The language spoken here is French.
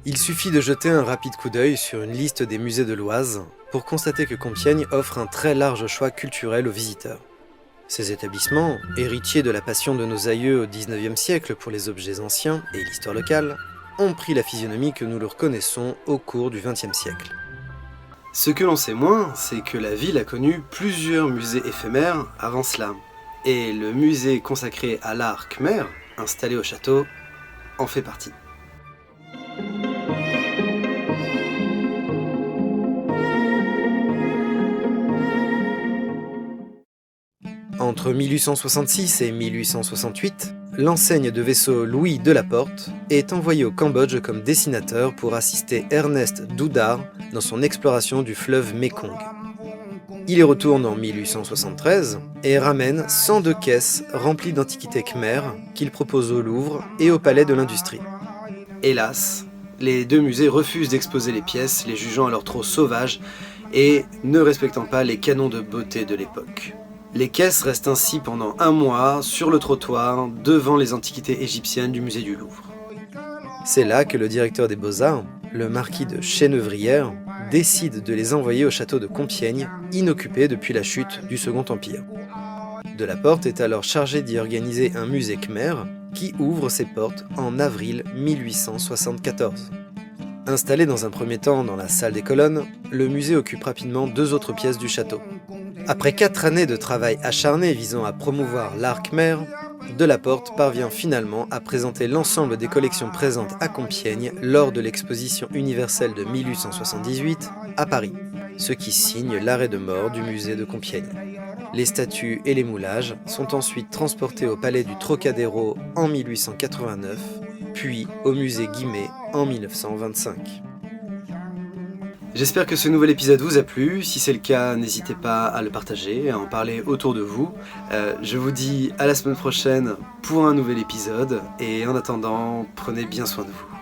Il suffit de jeter un rapide coup d'œil sur une liste des musées de l'Oise pour constater que Compiègne offre un très large choix culturel aux visiteurs. Ces établissements, héritiers de la passion de nos aïeux au XIXe siècle pour les objets anciens et l'histoire locale, ont pris la physionomie que nous leur connaissons au cours du XXe siècle. Ce que l'on sait moins, c'est que la ville a connu plusieurs musées éphémères avant cela, et le musée consacré à l'art khmer, installé au château, en fait partie. Entre 1866 et 1868, l'enseigne de vaisseau Louis Delaporte est envoyé au Cambodge comme dessinateur pour assister Ernest Doudar dans son exploration du fleuve Mékong. Il y retourne en 1873 et ramène 102 caisses remplies d'antiquités khmères qu'il propose au Louvre et au Palais de l'Industrie. Hélas, les deux musées refusent d'exposer les pièces, les jugeant alors trop sauvages et ne respectant pas les canons de beauté de l'époque. Les caisses restent ainsi pendant un mois sur le trottoir devant les antiquités égyptiennes du musée du Louvre. C'est là que le directeur des Beaux-Arts, le marquis de Chenevrières, décide de les envoyer au château de Compiègne, inoccupé depuis la chute du Second Empire. Delaporte est alors chargé d'y organiser un musée khmer qui ouvre ses portes en avril 1874. Installé dans un premier temps dans la salle des colonnes, le musée occupe rapidement 2 autres pièces du château. Après 4 années de travail acharné visant à promouvoir l'art khmer, Delaporte parvient finalement à présenter l'ensemble des collections présentes à Compiègne lors de l'exposition universelle de 1878 à Paris, ce qui signe l'arrêt de mort du musée de Compiègne. Les statues et les moulages sont ensuite transportés au palais du Trocadéro en 1889, puis au musée Guimet en 1925. J'espère que ce nouvel épisode vous a plu. Si c'est le cas, n'hésitez pas à le partager, à en parler autour de vous. Je vous dis à la semaine prochaine pour un nouvel épisode. Et en attendant, prenez bien soin de vous.